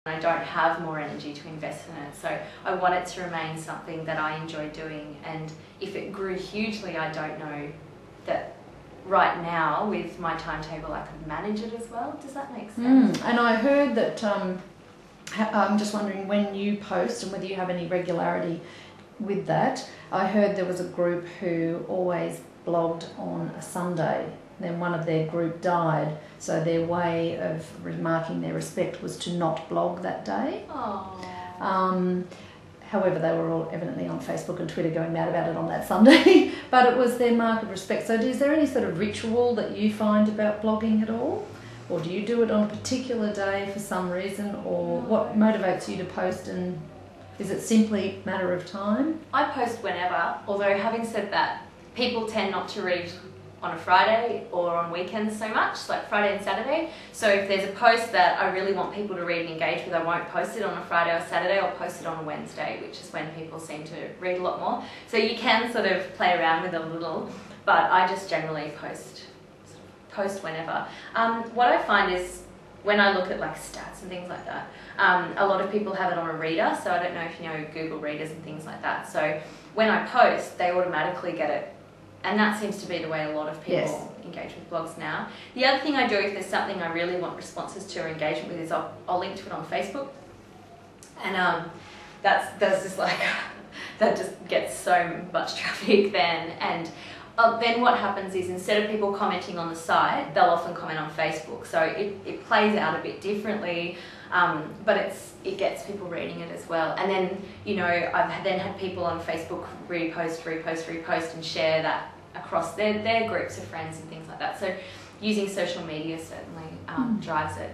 I don't have more energy to invest in it. So I want it to remain something that I enjoy doing. And if it grew hugely, I don't know that right now with my timetable I could manage it as well. Does that make sense? And I heard that, I'm just wondering when you post and whether you have any regularity with that. I heard there was a group who always blogged on a Sunday. Then one of their group died, so their way of marking their respect was to not blog that day. However, they were all evidently on Facebook and Twitter going mad about it on that Sunday, but it was their mark of respect. So is there any sort of ritual that you find about blogging at all? Or do you do it on a particular day for some reason? Or what motivates you to post, and is it simply a matter of time? I post whenever, although having said that, people tend not to read on a Friday or on weekends so much, like Friday and Saturday. So if there's a post that I really want people to read and engage with, I won't post it on a Friday or Saturday, I'll post it on a Wednesday, which is when people seem to read a lot more. So you can sort of play around with it a little, but I just generally post whenever. What I find is when I look at like stats and things like that, a lot of people have it on a reader, so I don't know if you know Google Readers and things like that. So when I post, they automatically get it. And that seems to be the way a lot of people engage with blogs now. The other thing I do if there's something I really want responses to or engagement with is I'll link to it on Facebook. And that's just like, that just gets so much traffic then. And then what happens is instead of people commenting on the site, they'll often comment on Facebook. So it plays out a bit differently, but it gets people reading it as well. And then, you know, I've then had people on Facebook repost and share that across their groups of friends and things like that. So using social media certainly drives it.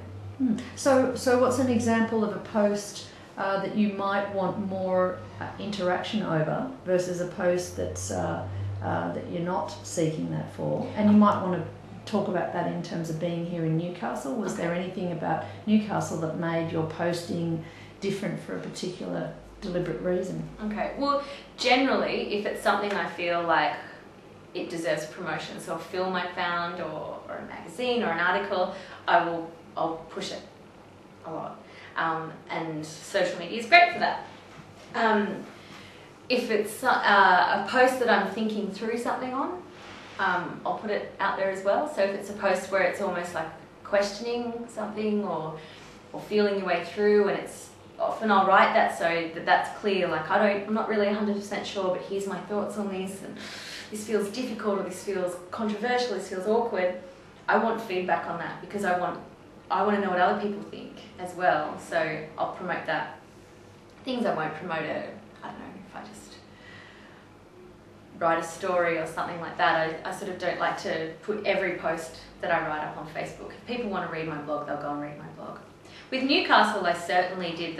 So what's an example of a post that you might want more interaction over versus a post that's that you're not seeking that for? And you might want to talk about that in terms of being here in Newcastle. Was there anything about Newcastle that made your posting different for a particular deliberate reason? Okay, well, generally, if it's something I feel like it deserves promotion, so a film I found or a magazine or an article, I'll push it a lot. And social media is great for that. If it's a post that I'm thinking through something on, I'll put it out there as well. So if it's a post where it's almost like questioning something or feeling your way through, and it's often I'll write that so that's clear, like I'm not really 100% sure, but here's my thoughts on this, and this feels difficult, or this feels controversial, this feels awkward. I want feedback on that because I want to know what other people think as well. So I'll promote that. Things I won't promote it. I don't know, if I just write a story or something like that, I sort of don't like to put every post that I write up on Facebook. If people want to read my blog, they'll go and read my blog. With Newcastle, I certainly did.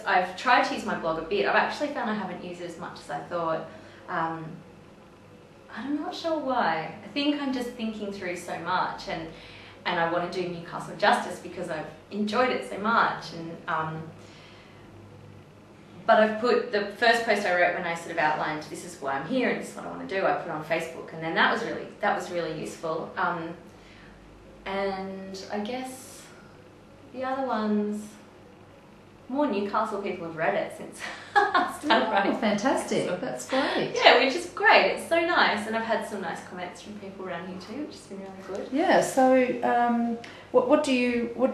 I've tried to use my blog a bit. I've actually found I haven't used it as much as I thought. I'm not sure why. I think I'm just thinking through so much, and I want to do Newcastle justice because I've enjoyed it so much. And but I've put the first post I wrote when I sort of outlined this is why I'm here and this is what I want to do, I put it on Facebook, and then that was really useful. And I guess the other ones, more Newcastle people have read it since I started writing. Oh, fantastic. That's great. Yeah, which is great. It's so nice. And I've had some nice comments from people around here too, which has been really good. Yeah, so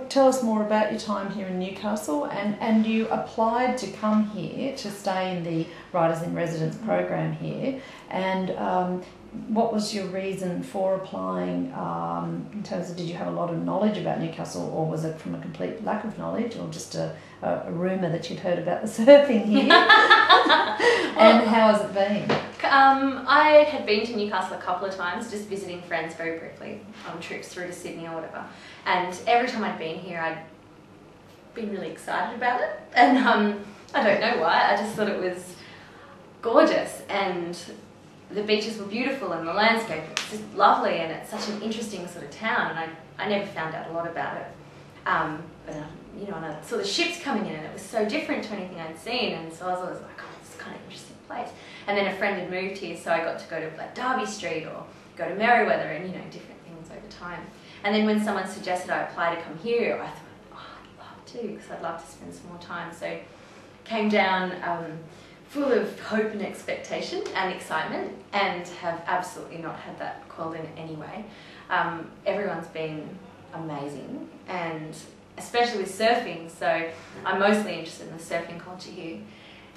tell us more about your time here in Newcastle, and you applied to come here to stay in the Writers in Residence program here, and what was your reason for applying, in terms of, did you have a lot of knowledge about Newcastle, or was it from a complete lack of knowledge, or just a rumour that you'd heard about the surfing here? And how has it been? I had been to Newcastle a couple of times, just visiting friends very briefly on trips through to Sydney or whatever. And every time I'd been here, I'd been really excited about it. And I don't know why, I just thought it was gorgeous, and the beaches were beautiful, and the landscape was just lovely, and it's such an interesting sort of town, and I never found out a lot about it. But you know, and I saw the ships coming in, and it was so different to anything I'd seen, and so I was always like, oh, this is kind of interesting place. And then a friend had moved here, so I got to go to like Derby Street or go to Merriweather, and you know, different things over time. And then when someone suggested I apply to come here, I thought, oh, I'd love to. too, because I'd love to spend some more time. So came down full of hope and expectation and excitement, and have absolutely not had that quelled in any way. Everyone's been amazing, and especially with surfing, so I'm mostly interested in the surfing culture here.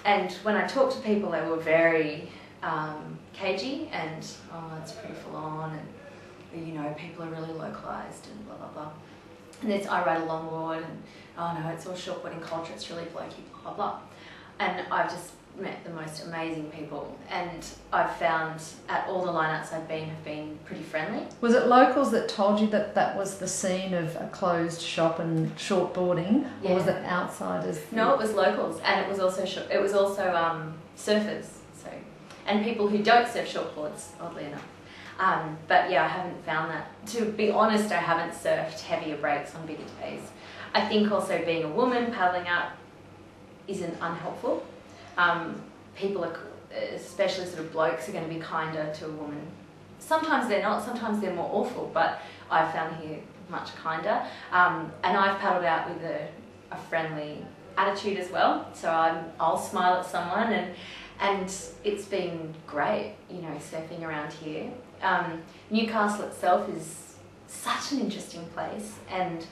And when I talked to people, they were very cagey and, oh, it's pretty full on, and you know, people are really localised and blah blah blah. And it's, I ride a longboard, and oh no, it's all shortboarding culture, it's really blokey, blah blah blah. And I've just met the most amazing people, and I've found at all the lineouts I've been have been pretty friendly. Was it locals that told you that that was the scene of a closed shop and shortboarding, or was it outsiders? No, it was locals, and it was also surfers, so, and people who don't surf shortboards, oddly enough. But yeah, I haven't found that. To be honest, I haven't surfed heavier breaks on bigger days. I think also being a woman paddling out isn't unhelpful. People are, especially sort of blokes, are going to be kinder to a woman. Sometimes they're not, sometimes they're more awful, but I've found here much kinder. And I've paddled out with a friendly attitude as well, so I'll smile at someone, and it's been great, you know, surfing around here. Newcastle itself is such an interesting place, and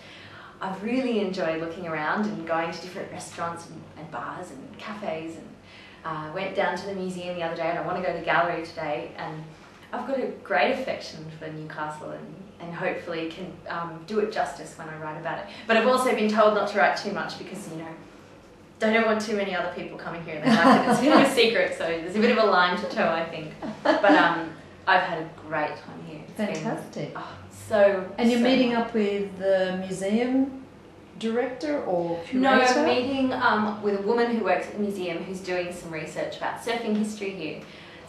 I've really enjoyed looking around and going to different restaurants and bars and cafes, and went down to the museum the other day, and I want to go to the gallery today, and I've got a great affection for Newcastle, and hopefully can do it justice when I write about it. But I've also been told not to write too much because, you know, I don't want too many other people coming here, and they like it. It's a bit of a secret, so there's a bit of a line to toe, I think. But I've had a great time here. It's fantastic. Been, so. And you're meeting up with the museum director or curator? No, I'm meeting with a woman who works at the museum who's doing some research about surfing history here.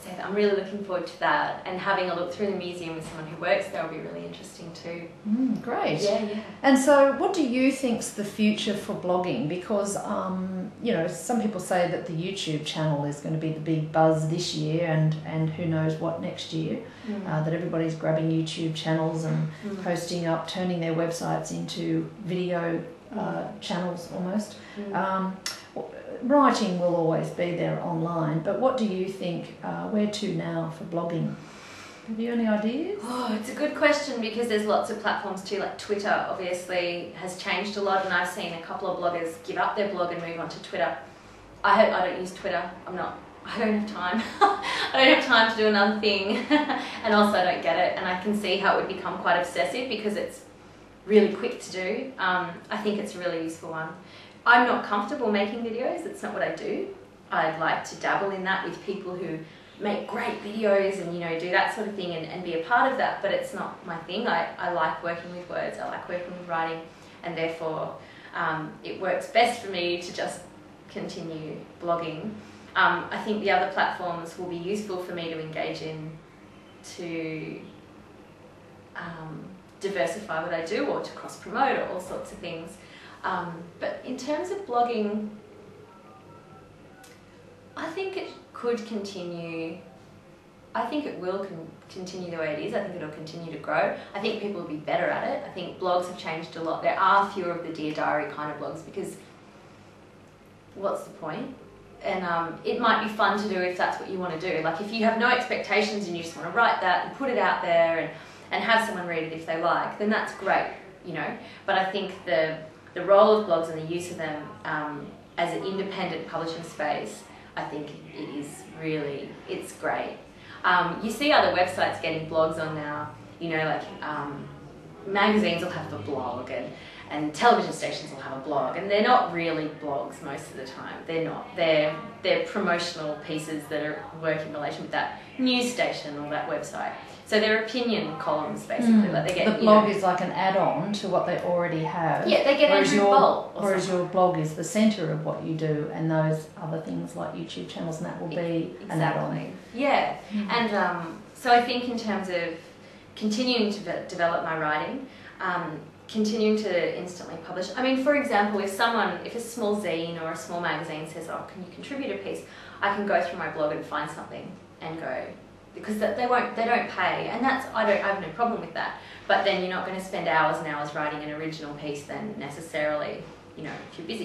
So I'm really looking forward to that, and having a look through the museum with someone who works there will be really interesting too. Great. Yeah. And so what do you think's the future for blogging? Because, you know, some people say that the YouTube channel is going to be the big buzz this year, and who knows what next year, that everybody's grabbing YouTube channels and posting up, turning their websites into video channels almost. Writing will always be there online, but what do you think, where to now for blogging? Have you any ideas? Oh, it's a good question, because there's lots of platforms too, like Twitter obviously has changed a lot, and I've seen a couple of bloggers give up their blog and move on to Twitter. I don't use Twitter. I don't have time. I don't have time to do another thing, and also I don't get it, and I can see how it would become quite obsessive because it's really quick to do. I think it's a really useful one. I'm not comfortable making videos, it's not what I do. I'd like to dabble in that with people who make great videos and, you know, do that sort of thing and be a part of that, but it's not my thing. I like working with words, I like working with writing, and therefore it works best for me to just continue blogging. I think the other platforms will be useful for me to engage in to diversify what I do, or to cross-promote, or all sorts of things. But in terms of blogging, I think it could continue. I think it will continue the way it is. I think it'll continue to grow. I think people will be better at it. I think blogs have changed a lot. There are fewer of the Dear Diary kind of blogs, because what's the point? And it might be fun to do if that's what you want to do. Like if you have no expectations and you just want to write that and put it out there and have someone read it if they like, then that's great, you know. But I think the role of blogs and the use of them as an independent publishing space, I think it is really, it's great. You see other websites getting blogs on now, you know, like magazines will have a blog, and television stations will have a blog, and they're not really blogs most of the time. They're not. They're promotional pieces that work in relation with that news station or that website. So they're opinion columns, basically. Like they get, the blog is like an add-on to what they already have. Yeah, they get Andrew Bolt. Whereas your blog is the centre of what you do, and those other things like YouTube channels and that will be an add-on. Yeah, and so I think in terms of continuing to develop my writing, continuing to instantly publish. I mean, for example, if a small zine or a small magazine says, "Oh, can you contribute a piece?" I can go through my blog and find something and go. Because they don't pay, and I have no problem with that. But then you're not going to spend hours and hours writing an original piece then necessarily you know, if you're busy.